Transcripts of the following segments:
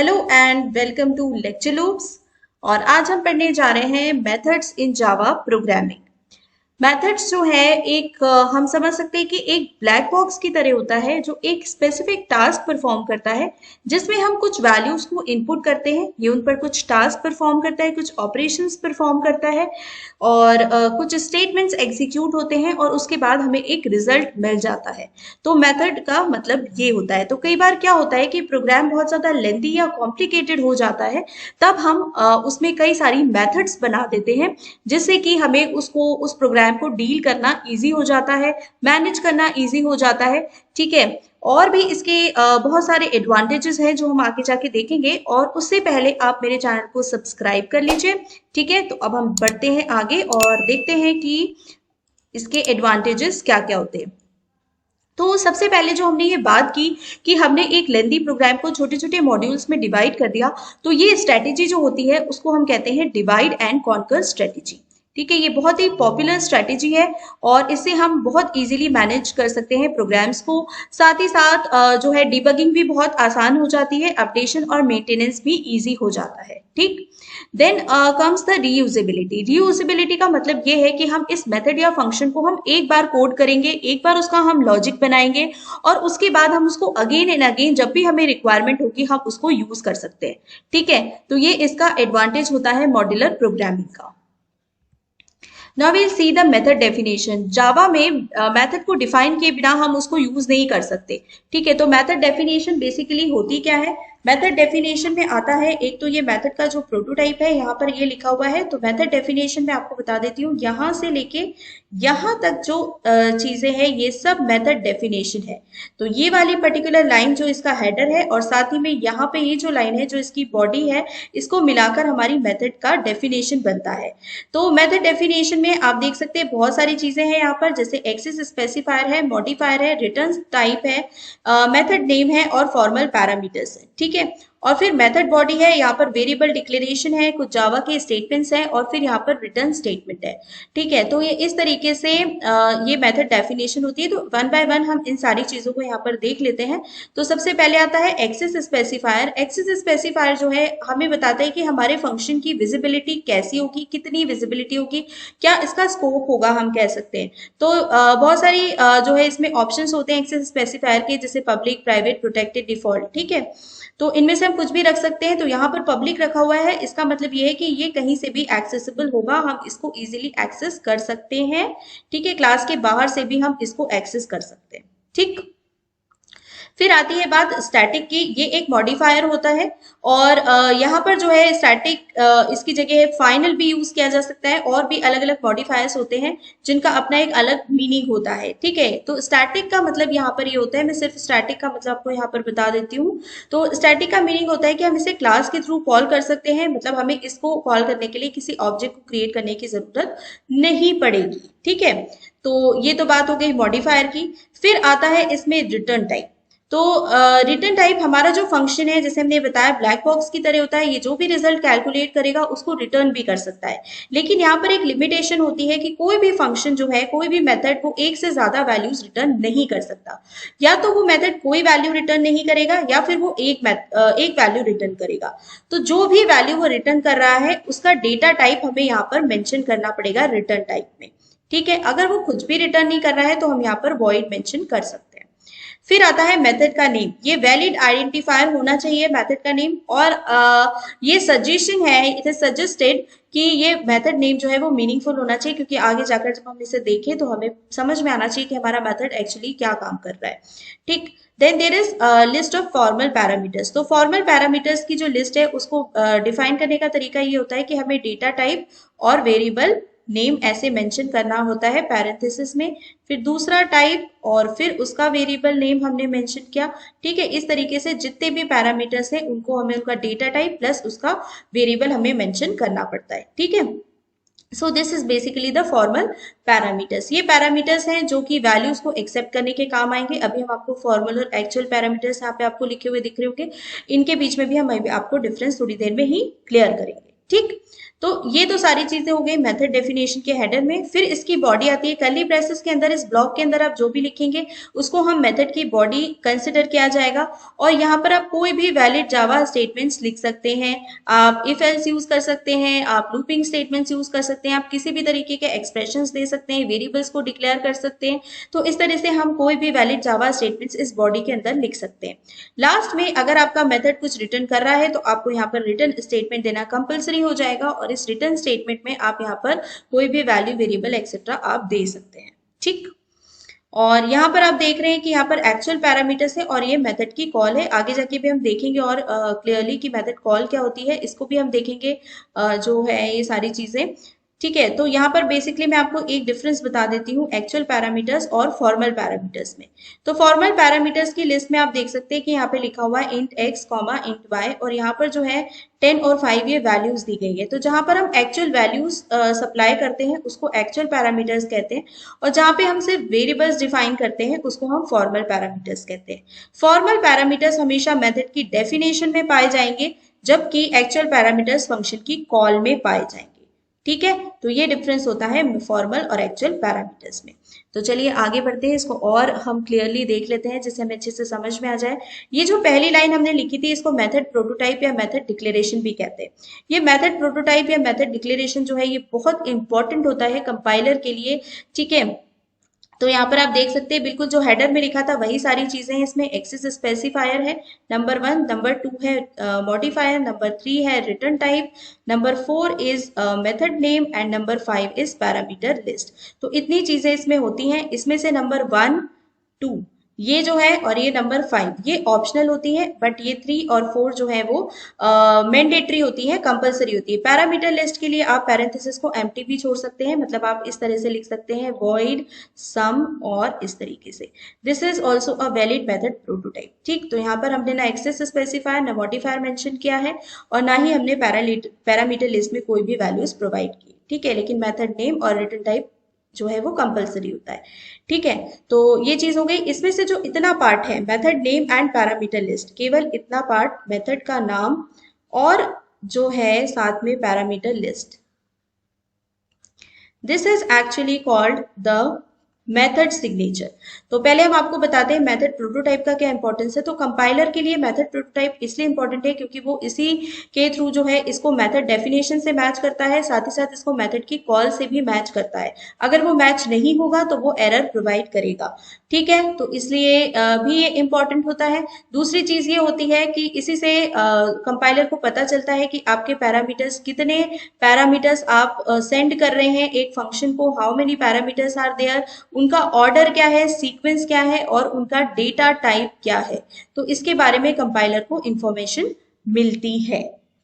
Hello and welcome to lecture loops. और आज हम पढ़ने जा रहे हैं methods in Java programming. Methods जो है एक हम समझ सकते हैं कि एक ब्लैक बॉक्स की तरह होता है जो एक स्पेसिफिक टास्क परफॉर्म करता है, जिसमें हम कुछ वैल्यूज को इनपुट करते हैं, ये उन पर कुछ टास्क परफॉर्म करता है, कुछ ऑपरेशंस परफॉर्म करता है और कुछ स्टेटमेंट्स एग्जीक्यूट होते हैं और उसके बाद हमें एक रिजल्ट मिल जाता है। तो मेथड का मतलब ये होता है। तो कई बार क्या होता है कि प्रोग्राम बहुत ज्यादा लेंथी या कॉम्प्लिकेटेड हो जाता है, तब हम उसमें कई सारी मेथड्स बना देते हैं, जिससे कि हमें उस प्रोग्राम को डील करना इजी हो जाता है, मैनेज करना इजी हो जाता है। ठीक है। और भी इसके बहुत सारे एडवांटेजेस हैं जो हम आगे जाके देखेंगे, और उससे पहले आप मेरे चैनल को सब्सक्राइब कर लीजिए। ठीक है, तो अब हम बढ़ते हैं आगे और देखते हैं कि इसके एडवांटेजेस क्या क्या होते हैं। तो सबसे पहले जो हमने ये बात की कि हमने एक लेंथी प्रोग्राम को छोटे छोटे मॉड्यूल्स में डिवाइड कर दिया, तो ये स्ट्रेटेजी जो होती है उसको हम कहते हैं डिवाइड एंड कॉन्कर स्ट्रेटेजी। ठीक है, ये बहुत ही पॉपुलर स्ट्रेटेजी है और इससे हम बहुत इजीली मैनेज कर सकते हैं प्रोग्राम्स को। साथ ही साथ जो है डिबगिंग भी बहुत आसान हो जाती है, अपडेशन और मेंटेनेंस भी इजी हो जाता है। ठीक। Then comes the reusability. Reusability का मतलब ये है कि हम इस मेथड या फंक्शन को हम एक बार कोड करेंगे, एक बार उसका हम लॉजिक बनाएंगे और उसके बाद हम उसको अगेन एंड अगेन जब भी हमें रिक्वायरमेंट होगी हम उसको यूज कर सकते हैं। ठीक है, तो ये इसका एडवांटेज होता है मॉड्यूलर प्रोग्रामिंग का। Now we'll see the method definition. जावा में मेथड को डिफाइन किए बिना हम उसको यूज नहीं कर सकते। ठीक है, तो मेथड डेफिनेशन बेसिकली होती क्या है? मेथड डेफिनेशन में आता है, एक तो ये मेथड का जो प्रोटोटाइप है यहाँ पर ये लिखा हुआ है। तो मेथड डेफिनेशन में आपको बता देती हूँ, यहाँ से लेके यहाँ तक जो चीजें हैं ये सब मेथड डेफिनेशन है। तो ये वाली पर्टिकुलर लाइन जो इसका हेडर है और साथ ही में यहाँ पे ये जो लाइन है जो इसकी बॉडी है, इसको मिलाकर हमारी मेथड का डेफिनेशन बनता है। तो मेथड डेफिनेशन में आप देख सकते हैं बहुत सारी चीजें हैं यहाँ पर, जैसे एक्सेस स्पेसिफायर है, मॉडिफायर है, रिटर्न टाइप है, मेथड नेम है और फॉर्मल पैरामीटर्स है। ठीक है, और फिर मेथड बॉडी है, यहाँ पर वेरिएबल डिक्लेरेशन है, कुछ जावा के स्टेटमेंट्स हैं और फिर यहाँ पर रिटर्न स्टेटमेंट है। ठीक है, तो ये इस तरीके से ये मेथड डेफिनेशन होती है। तो वन बाय वन हम इन सारी चीजों को यहाँ पर देख लेते हैं। तो सबसे पहले आता है एक्सेस स्पेसिफायर। एक्सेस स्पेसिफायर जो है हमें बताता है कि हमारे फंक्शन की विजिबिलिटी कैसी होगी, कितनी विजिबिलिटी होगी, क्या इसका स्कोप होगा, हम कह सकते हैं। तो बहुत सारी जो है इसमें ऑप्शंस होते हैं एक्सेस स्पेसिफायर के, जैसे पब्लिक, प्राइवेट, प्रोटेक्टेड, डिफॉल्ट। ठीक है, तो इनमें से हम कुछ भी रख सकते हैं। तो यहाँ पर पब्लिक रखा हुआ है, इसका मतलब ये है कि ये कहीं से भी एक्सेसिबल होगा, हम इसको इजीली एक्सेस कर सकते हैं। ठीक है, क्लास के बाहर से भी हम इसको एक्सेस कर सकते हैं। ठीक। फिर आती है बात स्टैटिक की। ये एक मॉडिफायर होता है और यहाँ पर जो है स्टैटिक इसकी जगह फाइनल भी यूज किया जा सकता है, और भी अलग अलग मॉडिफायर्स होते हैं जिनका अपना एक अलग मीनिंग होता है। ठीक है, तो स्टैटिक का मतलब यहाँ पर ये होता है, मैं सिर्फ स्टैटिक का मतलब आपको यहाँ पर बता देती हूँ। तो स्टैटिक का मीनिंग होता है कि हम इसे क्लास के थ्रू कॉल कर सकते हैं, मतलब हमें इसको कॉल करने के लिए किसी ऑब्जेक्ट को क्रिएट करने की जरूरत नहीं पड़ेगी। ठीक है, तो ये तो बात हो गई मॉडिफायर की। फिर आता है इसमें रिटर्न टाइप। तो रिटर्न टाइप हमारा जो फंक्शन है, जैसे हमने बताया ब्लैक बॉक्स की तरह होता है, ये जो भी रिजल्ट कैलकुलेट करेगा उसको रिटर्न भी कर सकता है। लेकिन यहाँ पर एक लिमिटेशन होती है कि कोई भी फंक्शन जो है, कोई भी मेथड, वो एक से ज्यादा वैल्यूज रिटर्न नहीं कर सकता। या तो वो मेथड कोई वैल्यू रिटर्न नहीं करेगा या फिर वो एक वैल्यू रिटर्न करेगा। तो जो भी वैल्यू वो रिटर्न कर रहा है उसका डेटा टाइप हमें यहाँ पर मेंशन करना पड़ेगा रिटर्न टाइप में। ठीक है, अगर वो कुछ भी रिटर्न नहीं कर रहा है तो हम यहाँ पर वॉइड मेंशन कर सकते हैं। फिर आता है मेथड का नेम। ये वैलिड आइडेंटिफायर होना चाहिए मेथड का नेम, और ये सजेशन है, इट इज सजेस्टेड कि ये मेथड नेम जो है वो मीनिंगफुल होना चाहिए, क्योंकि आगे जाकर जब हम इसे देखें तो हमें समझ में आना चाहिए कि हमारा मेथड एक्चुअली क्या काम कर रहा है। ठीक। Then there is list of formal parameters. तो फॉर्मल पैरामीटर्स की जो लिस्ट है उसको डिफाइन करने का तरीका ये होता है कि हमें डेटा टाइप और वेरिएबल नेम ऐसे मेंशन करना होता है पैरेंथेसिस में, फिर दूसरा टाइप और फिर उसका वेरिएबल नेम हमने मेंशन किया। ठीक है, इस तरीके से जितने भी पैरामीटर्स हैं उनको हमें उनका डेटा टाइप प्लस उसका वेरिएबल हमें मेंशन करना पड़ता है। ठीक है, so this is basically the formal parameters. ये पैरामीटर्स हैं जो कि वैल्यूज को एक्सेप्ट करने के काम आएंगे। अभी हम आपको फॉर्मल और एक्चुअल पैरामीटर्स यहाँ पे आपको लिखे हुए दिख रहे होंगे, इनके बीच में भी हम आपको डिफरेंस थोड़ी देर में ही क्लियर करेंगे। ठीक। तो ये तो सारी चीजें हो गई मेथड डेफिनेशन के हेडर में। फिर इसकी बॉडी आती है कर्ली ब्रेसेस के अंदर। इस ब्लॉक के अंदर आप जो भी लिखेंगे उसको हम मेथड की बॉडी कंसिडर किया जाएगा। और यहाँ पर आप कोई भी वैलिड जावा स्टेटमेंट्स लिख सकते हैं, आप इफ एल्स यूज कर सकते हैं, आप लूपिंग स्टेटमेंट्स यूज कर सकते हैं, आप किसी भी तरीके के एक्सप्रेशंस दे सकते हैं, वेरिएबल्स को डिक्लेयर कर सकते हैं। तो इस तरह से हम कोई भी वैलिड जावा स्टेटमेंट्स इस बॉडी के अंदर लिख सकते हैं। लास्ट में अगर आपका मेथड कुछ रिटर्न कर रहा है तो आपको यहाँ पर रिटर्न स्टेटमेंट देना कंपलसरी हो जाएगा, और इस रिटर्न स्टेटमेंट में आप यहाँ पर कोई भी वैल्यू, वेरिएबल एक्सेट्रा आप दे सकते हैं। ठीक। और यहाँ पर आप देख रहे हैं कि यहाँ पर एक्चुअल पैरामीटर्स है और ये मेथड की कॉल है। आगे जाके भी हम देखेंगे और क्लियरली कि मेथड कॉल क्या होती है, इसको भी हम देखेंगे जो है ये सारी चीजें। ठीक है। तो यहाँ पर बेसिकली मैं आपको एक डिफरेंस बता देती हूँ एक्चुअल पैरामीटर्स और फॉर्मल पैरामीटर्स में। तो फॉर्मल पैरामीटर्स की लिस्ट में आप देख सकते हैं कि यहाँ पे लिखा हुआ है int x comma int y, और यहाँ पर जो है 10 और 5 ये वैल्यूज दी गई है। तो जहां पर हम एक्चुअल वैल्यूज सप्लाई करते हैं उसको एक्चुअल पैरामीटर्स कहते हैं, और जहां पे हम सिर्फ वेरिएबल्स डिफाइन करते हैं उसको हम फॉर्मल पैरामीटर्स कहते हैं। फॉर्मल पैरामीटर्स हमेशा मेथड की डेफिनेशन में पाए जाएंगे, जबकि एक्चुअल पैरामीटर्स फंक्शन की कॉल में पाए जाएंगे। ठीक है। तो ये डिफरेंस होता है फॉर्मल और एक्चुअल पैरामीटर्स में। तो चलिए आगे बढ़ते हैं, इसको और हम क्लियरली देख लेते हैं जिससे हमें अच्छे से समझ में आ जाए। ये जो पहली लाइन हमने लिखी थी इसको मेथड प्रोटोटाइप या मेथड डिक्लेरेशन भी कहते हैं। ये मेथड प्रोटोटाइप या मेथड डिक्लेरेशन जो है ये बहुत इंपॉर्टेंट होता है कंपाइलर के लिए। ठीक है। तो यहाँ पर आप देख सकते हैं बिल्कुल जो हेडर में लिखा था वही सारी चीजें हैं। इसमें एक्सेस स्पेसिफायर है नंबर 1, नंबर 2 है मॉडिफायर, नंबर 3 है return type, number 4 is method name and number 5 is parameter list. तो इतनी चीजें इसमें होती हैं। इसमें से नंबर 1, 2 ये जो है और ये नंबर 5 ये ऑप्शनल होती है, बट ये 3 और 4 जो है वो मैंडेटरी होती है, कंपलसरी होती है। पैरामीटर लिस्ट के लिए आप पैरेंथेसिस को एम्प्टी भी छोड़ सकते हैं, मतलब आप इस तरह से लिख सकते हैं वॉइड सम और इस तरीके से। This is also a valid method prototype. ठीक। तो यहाँ पर हमने ना एक्सेस स्पेसिफायर ना मॉडिफायर मेंशन किया है और ना ही हमने पैरामीटर लिस्ट में कोई भी वैल्यूज प्रोवाइड की। ठीक है। लेकिन मेथड नेम और रिटर्न टाइप जो है वो कंपलसरी होता है। ठीक है। तो ये चीज हो गई। इसमें से जो इतना पार्ट है method name and parameter list, केवल इतना पार्ट मेथड का नाम और जो है साथ में parameter list, this is actually called the method signature. तो पहले हम आपको बताते हैं मेथड प्रोटोटाइप का क्या इंपॉर्टेंस है। तो कंपाइलर के लिए मेथड प्रोटोटाइप इसलिए इंपॉर्टेंट है क्योंकि वो इसी के थ्रू जो है इसको मेथड डेफिनेशन से मैच करता है, साथ ही साथ इसको मेथड की कॉल से भी मैच करता है। अगर वो मैच नहीं होगा तो वो एरर प्रोवाइड करेगा। ठीक है। तो इसलिए भी ये इंपॉर्टेंट होता है। दूसरी चीज ये होती है कि इसी से कंपाइलर को पता चलता है कि आपके पैरामीटर्स कितने पैरामीटर्स आप सेंड कर रहे हैं एक फंक्शन को, how many parameters are there, उनका ऑर्डर क्या है, सीक्वेंस क्या है और उनका डेटा टाइप क्या है। तो इसके बारे में कंपाइलर को इंफॉर्मेशन मिलती है।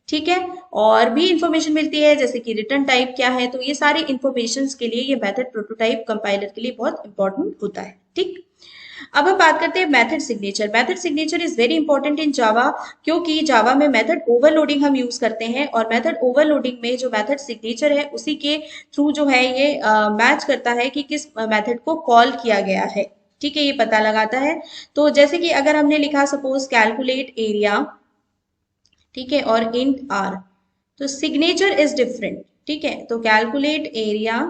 ठीक है। और भी इंफॉर्मेशन मिलती है जैसे कि रिटर्न टाइप क्या है। तो ये सारी इंफॉर्मेशन के लिए ये मेथड प्रोटोटाइप कंपाइलर के लिए बहुत इंपॉर्टेंट होता है। ठीक। अब हम बात करते हैं method signature. Method signature is very important in Java, क्योंकि जावा में मेथड ओवरलोडिंग हम यूज करते हैं और मेथड ओवरलोडिंग में जो मेथड सिग्नेचर है उसी के थ्रू जो है ये मैच करता है कि किस मेथड को कॉल किया गया है। ठीक है। ये पता लगाता है। तो जैसे कि अगर हमने लिखा सपोज कैलकुलेट एरिया, ठीक है, और इंट आर, तो सिग्नेचर इज डिफरेंट। ठीक है। तो कैलकुलेट एरिया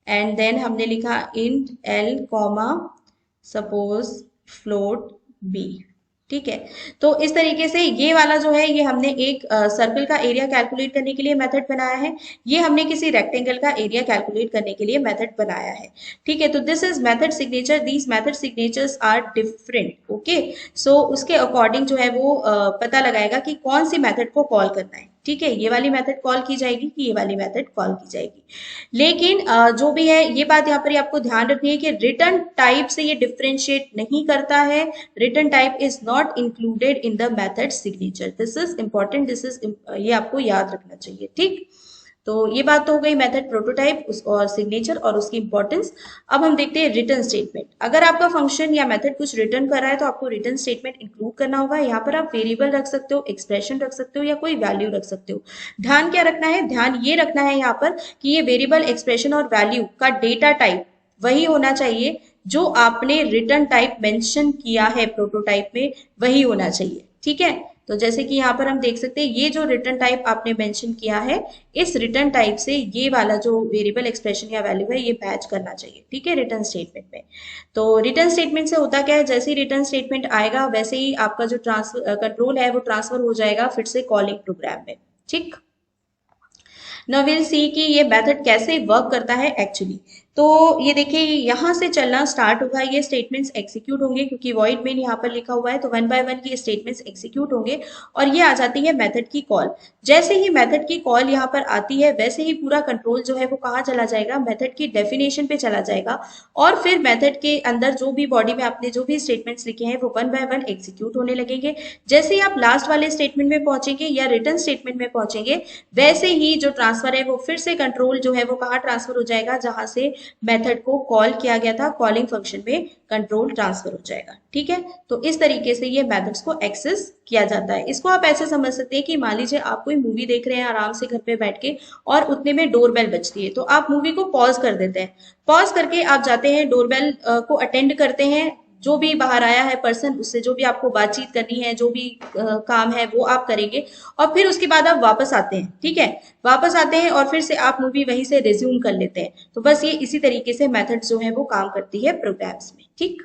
एंड देन हमने लिखा int l comma suppose float b. ठीक है। तो इस तरीके से ये वाला जो है ये हमने एक सर्कल का एरिया कैलकुलेट करने के लिए मेथड बनाया है, ये हमने किसी रेक्टेंगल का एरिया कैलकुलेट करने के लिए मेथड बनाया है। ठीक है। तो this is method signature, these method signatures are different. Okay. So उसके अकॉर्डिंग जो है वो पता लगाएगा कि कौन सी मेथड को कॉल करना है। ठीक है। ये वाली मेथड कॉल की जाएगी कि ये वाली मेथड कॉल की जाएगी। लेकिन जो भी है ये बात यहाँ पर आपको ध्यान रखनी है कि रिटर्न टाइप से ये डिफरेंशिएट नहीं करता है। Return type is not included in the method signature. This is important, this is ये आपको याद रखना चाहिए। ठीक। तो ये बात तो हो गई मेथड प्रोटोटाइप और सिग्नेचर और उसकी इंपॉर्टेंस। अब हम देखते हैं रिटर्न स्टेटमेंट। अगर आपका फंक्शन या मेथड कुछ रिटर्न कर रहा है तो आपको रिटर्न स्टेटमेंट इंक्लूड करना होगा। यहाँ पर आप वेरिएबल रख सकते हो, एक्सप्रेशन रख सकते हो या कोई वैल्यू रख सकते हो। ध्यान क्या रखना है, ध्यान ये रखना है यहाँ पर कि ये वेरिएबल, एक्सप्रेशन और वैल्यू का डेटा टाइप वही होना चाहिए जो आपने रिटर्न टाइप मेंशन किया है प्रोटोटाइप में, वही होना चाहिए। ठीक है। तो जैसे कि यहाँ पर हम देख सकते हैं ये जो रिटर्न टाइप आपने मेंशन किया है, इस रिटर्न टाइप से ये वाला जो वेरिएबल एक्सप्रेशन या वैल्यू है ये मैच करना चाहिए, ठीक है, रिटर्न स्टेटमेंट में। तो रिटर्न स्टेटमेंट से होता क्या है, जैसे ही रिटर्न स्टेटमेंट आएगा वैसे ही आपका जो ट्रांसफर कंट्रोल है वो ट्रांसफर हो जाएगा फिर से कॉलिंग प्रोग्राम में, ठीक। नाउ विल सी कि ये मेथड कैसे वर्क करता है एक्चुअली। तो ये देखिए यहाँ से चलना स्टार्ट होगा, ये स्टेटमेंट्स एग्जीक्यूट होंगे क्योंकि वॉइड मेन यहाँ पर लिखा हुआ है, तो वन बाय वन ये स्टेटमेंट्स एग्जीक्यूट होंगे और ये आ जाती है मेथड की कॉल। जैसे ही मेथड की कॉल यहाँ पर आती है वैसे ही पूरा कंट्रोल जो है वो कहाँ चला जाएगा, मेथड की डेफिनेशन पे चला जाएगा और फिर मेथड के अंदर जो भी बॉडी में आपने जो भी स्टेटमेंट्स लिखे हैं वो वन बाय वन एग्जीक्यूट होने लगेंगे। जैसे ही आप लास्ट वाले स्टेटमेंट में पहुंचेंगे या रिटर्न स्टेटमेंट में पहुंचेंगे वैसे ही जो ट्रांसफर है वो फिर से कंट्रोल जो है वो कहाँ ट्रांसफर हो जाएगा, जहां से मेथड को कॉल किया गया था, कॉलिंग फंक्शन में कंट्रोल ट्रांसफर हो जाएगा, ठीक है। तो इस तरीके से ये मेथड्स को एक्सेस किया जाता है। इसको आप ऐसे समझ सकते हैं कि मान लीजिए आप कोई मूवी देख रहे हैं आराम से घर पे बैठ के और उतने में डोरबेल बजती है, तो आप मूवी को पॉज कर देते हैं, पॉज करके आप जाते हैं डोरबेल को अटेंड करते हैं, जो भी बाहर आया है पर्सन उससे जो भी आपको बातचीत करनी है, जो भी काम है वो आप करेंगे और फिर उसके बाद आप वापस आते हैं, ठीक है, वापस आते हैं और फिर से आप मूवी वहीं से रिज्यूम कर लेते हैं। तो बस ये इसी तरीके से मेथड जो है वो काम करती है प्रोग्राम्स में, ठीक।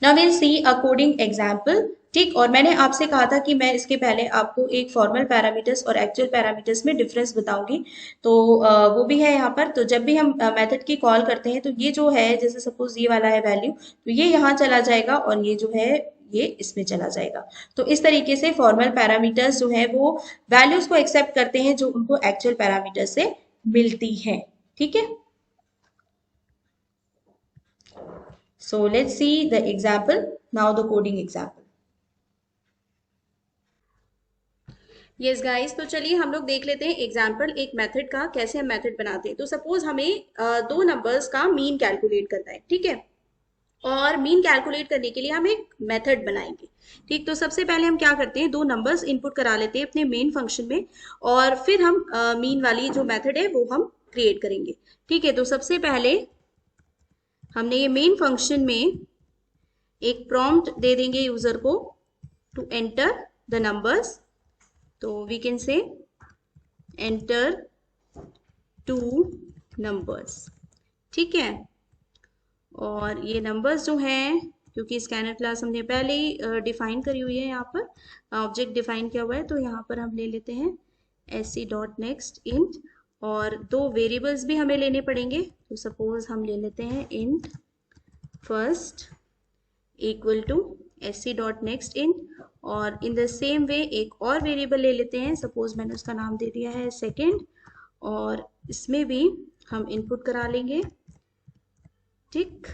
Now will see a coding example, ठीक। और मैंने आपसे कहा था कि मैं इसके पहले आपको एक फॉर्मल पैरामीटर्स और एक्चुअल पैरामीटर्स में डिफरेंस बताऊंगी, तो वो भी है यहाँ पर। तो जब भी हम मेथड की कॉल करते हैं तो ये जो है, जैसे सपोज ये वाला है वैल्यू, तो ये यहाँ चला जाएगा और ये जो है ये इसमें चला जाएगा। तो इस तरीके से फॉर्मल पैरामीटर्स जो है वो वैल्यूज को एक्सेप्ट करते हैं जो उनको एक्चुअल पैरामीटर से मिलती है, ठीक है। So let's see the example, now the coding example. Yes guys, तो चलिए हम लोग देख लेते हैं एग्जाम्पल एक मेथड का, कैसे हम मेथड बनाते हैं। तो सपोज हमें दो नंबर्स का मीन कैलकुलेट करना है, ठीक है, और मीन कैलकुलेट करने के लिए हम एक मेथड बनाएंगे, ठीक। तो सबसे पहले हम क्या करते हैं, दो नंबर्स इनपुट करा लेते हैं अपने मेन फंक्शन में और फिर हम मीन वाली जो मेथड है वो हम क्रिएट करेंगे, ठीक है। तो सबसे पहले हमने ये मेन फंक्शन में एक प्रॉम्प्ट दे देंगे यूजर को टू एंटर द नंबर्स, तो we can say enter two numbers, ठीक है। और ये नंबर्स जो हैं, क्योंकि स्कैनर क्लास हमने पहले ही डिफाइन करी हुई है, यहाँ पर ऑब्जेक्ट डिफाइन किया हुआ है, तो यहाँ पर हम ले लेते हैं sc.next int और दो वेरिएबल्स भी हमें लेने पड़ेंगे। तो सपोज हम ले लेते हैं int first equal to sc.next int और इन द सेम वे एक और वेरिएबल ले लेते हैं, सपोज मैंने उसका नाम दे दिया है सेकेंड और इसमें भी हम इनपुट करा लेंगे, ठीक,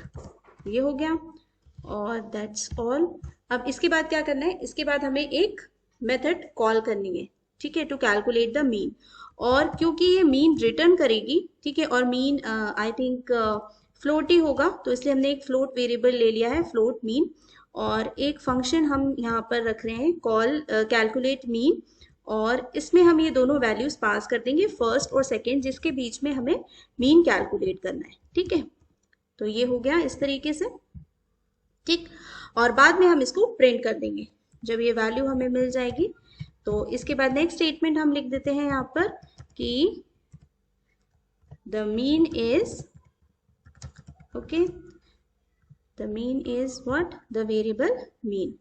ये हो गया और दैट्स ऑल। अब इसके बाद क्या करना है, इसके बाद हमें एक मेथड कॉल करनी है, ठीक है, टू कैलकुलेट द मीन। और क्योंकि ये मीन रिटर्न करेगी, ठीक है, और मीन आई थिंक फ्लोट ही होगा, तो इसलिए हमने एक फ्लोट वेरिएबल ले लिया है, फ्लोट मीन, और एक फंक्शन हम यहाँ पर रख रहे हैं कॉल कैलकुलेट मीन और इसमें हम ये दोनों वैल्यूज पास कर देंगे, फर्स्ट और सेकेंड, जिसके बीच में हमें मीन कैलकुलेट करना है, ठीक है। तो ये हो गया इस तरीके से, ठीक। और बाद में हम इसको प्रिंट कर देंगे जब ये वैल्यू हमें मिल जाएगी। तो इसके बाद नेक्स्ट स्टेटमेंट हम लिख देते हैं यहाँ पर कि the mean is, okay, the mean is what, the variable mean.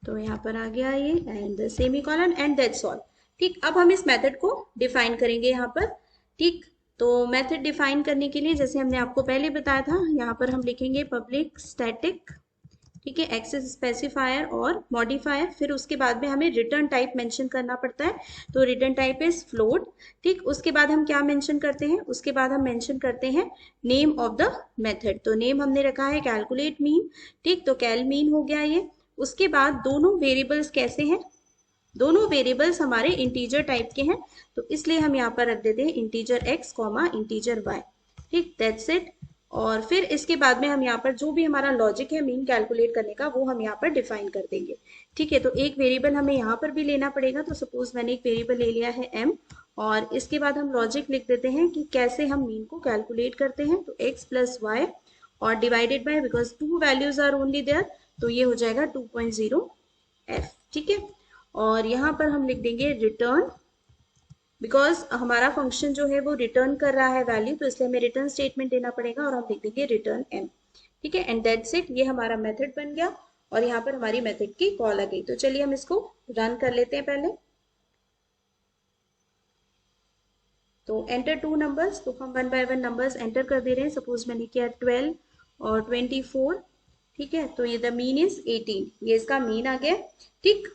तो यहाँ पर आ गया ये and semicolon and that's all, ठीक। अब हम इस मेथड को डिफाइन करेंगे यहाँ पर, ठीक। तो मेथड डिफाइन करने के लिए जैसे हमने आपको पहले बताया था, यहाँ पर हम लिखेंगे पब्लिक स्टैटिक, ठीक है, एक्सेस स्पेसिफायर और मॉडिफायर, फिर उसके बाद में हमें रिटर्न टाइप मेंशन करना पड़ता है, तो रिटर्न टाइप इज फ्लोट, ठीक। उसके बाद हम क्या मेंशन करते हैं, उसके बाद हम मेंशन करते हैं नेम ऑफ द मेथड, तो नेम हमने रखा है कैलकुलेट मीन, ठीक, तो कैल मीन हो गया ये। उसके बाद दोनों वेरिएबल्स कैसे हैं, दोनों वेरिएबल्स हमारे इंटीजर टाइप के हैं, तो इसलिए हम यहाँ पर रख देते हैं integer x comma integer y, ठीक, दैट्स इट। और फिर इसके बाद में हम यहाँ पर जो भी हमारा लॉजिक है मीन कैलकुलेट करने का वो हम यहाँ पर डिफाइन कर देंगे, ठीक है। तो एक वेरिएबल हमें यहाँ पर भी लेना पड़ेगा, तो सपोज मैंने एक वेरिएबल ले लिया है m और इसके बाद हम लॉजिक लिख देते हैं कि कैसे हम मीन को कैलकुलेट करते हैं, तो x प्लस वाई और divided by, because two values are only there, तो ये हो जाएगा 2.0 एफ, ठीक है। और यहाँ पर हम लिख देंगे रिटर्न, बिकॉज हमारा फंक्शन जो है वो रिटर्न कर रहा है वैल्यू, तो इसलिए हमें रिटर्न स्टेटमेंट देना पड़ेगा और हम लिख देंगे रिटर्न एम, ठीक है। एंड दैट्स इट, ये हमारा मेथड बन गया और यहाँ पर हमारी मेथड की कॉल आ गई। तो चलिए हम इसको रन कर लेते हैं पहले। तो एंटर टू नंबर्स, तो हम 1 बाय 1 नंबर्स एंटर कर दे रहे हैं। सपोज मैंने किया 12 और 24, ठीक है। तो ये द मीन इज 18, ये इसका मीन आ गया, ठीक।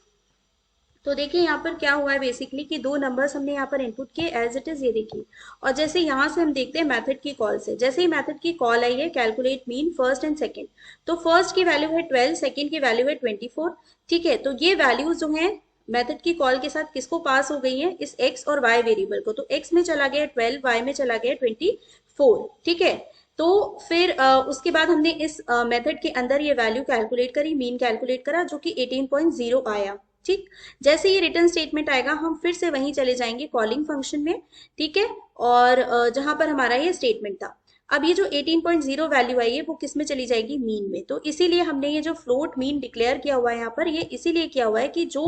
तो देखिए यहाँ पर क्या हुआ है बेसिकली कि दो नंबर्स हमने यहाँ पर इनपुट किए एज इट इज, ये देखिए। और जैसे यहाँ से हम देखते हैं मेथड की कॉल से, जैसे ही मेथड की कॉल आई है calculate mean first and second, तो फर्स्ट की वैल्यू है 12, सेकंड की वैल्यू है 24, ठीक है। तो ये वैल्यूज जो है मेथड की कॉल के साथ किसको पास हो गई है, इस x और y वेरिएबल को। तो x में चला गया 12, y में चला गया 24, ठीक है। तो फिर उसके बाद हमने इस मेथड के अंदर ये वैल्यू कैलकुलेट करी, मीन कैलकुलेट करा, जो कि 18.0 आया, ठीक। जैसे ये रिटर्न स्टेटमेंट आएगा हम फिर से वहीं चले जाएंगे कॉलिंग फंक्शन में, ठीक है। और जहां पर हमारा ये स्टेटमेंट था, अब ये जो 18.0 वैल्यू आई है वो किस में चली जाएगी, मीन में। तो इसीलिए हमने ये जो फ्लोट मीन डिक्लेयर किया हुआ है यहाँ पर, ये इसीलिए किया हुआ है कि जो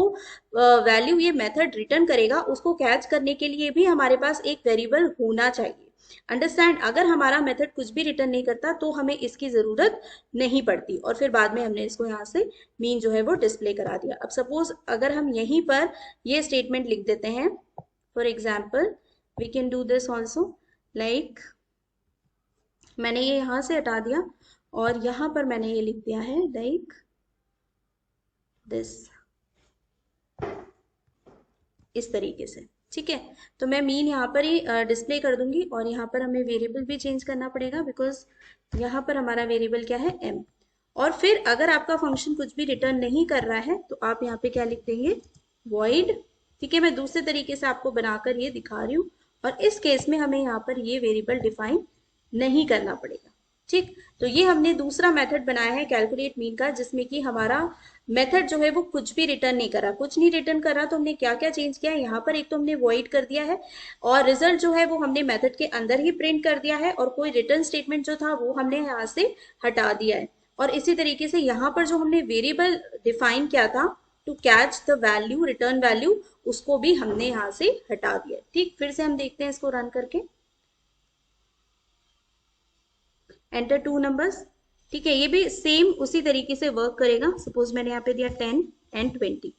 वैल्यू ये मेथड रिटर्न करेगा उसको कैच करने के लिए भी हमारे पास एक वेरिएबल होना चाहिए। अंडरस्टैंड, अगर हमारा मेथड कुछ भी रिटर्न नहीं करता तो हमें इसकी जरूरत नहीं पड़ती। और फिर बाद में हमने इसको यहाँ से मीन जो है वो डिस्प्ले करा दिया। अब सपोज अगर हम यहीं पर ये स्टेटमेंट लिख देते हैं, for example we can do this also, like मैंने ये यहाँ से हटा दिया और यहाँ पर मैंने ये लिख दिया है लाइक दिस, इस तरीके से, ठीक है। तो मैं मीन यहाँ पर ही डिस्प्ले कर दूंगी और यहाँ पर हमें वेरिएबल भी चेंज करना पड़ेगा, बिकॉज यहाँ पर हमारा वेरिएबल क्या है, एम। और फिर अगर आपका फंक्शन कुछ भी रिटर्न नहीं कर रहा है तो आप यहाँ पे क्या लिख देंगे, वॉइड, ठीक है। मैं दूसरे तरीके से आपको बनाकर ये दिखा रही हूँ और इस केस में हमें यहाँ पर ये वेरिएबल डिफाइन नहीं करना पड़ेगा, ठीक। तो ये हमने दूसरा मेथड बनाया है कैलकुलेट मीन का, जिसमें कि हमारा मेथड जो है वो कुछ भी रिटर्न नहीं कर रहा, कुछ नहीं रिटर्न कर रहा। तो हमने क्या क्या चेंज किया है, यहाँ पर एक तो हमने वॉइड कर दिया है और रिजल्ट जो है वो हमने मेथड के अंदर ही प्रिंट कर दिया है, और कोई रिटर्न स्टेटमेंट जो था वो हमने यहाँ से हटा दिया है। और इसी तरीके से यहाँ पर जो हमने वेरिएबल डिफाइन किया था to catch the value, return value, उसको भी हमने यहाँ से हटा दिया, ठीक। फिर से हम देखते हैं इसको रन करके, एंटर टू नंबर्स, ठीक है। ये भी सेम उसी तरीके से वर्क करेगा। सपोज मैंने यहाँ पे दिया 10 एंड 20,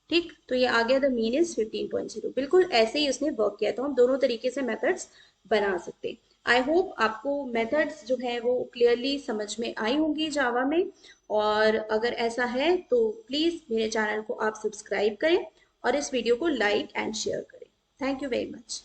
ठीक। तो ये आ गया द मीन इज 15.0, बिल्कुल ऐसे ही उसने वर्क किया। तो हम दोनों तरीके से मेथड्स बना सकते हैं। आई होप आपको मेथड्स जो है वो क्लियरली समझ में आई होंगी जावा में, और अगर ऐसा है तो प्लीज मेरे चैनल को आप सब्सक्राइब करें और इस वीडियो को लाइक एंड शेयर करें। Thank you very much.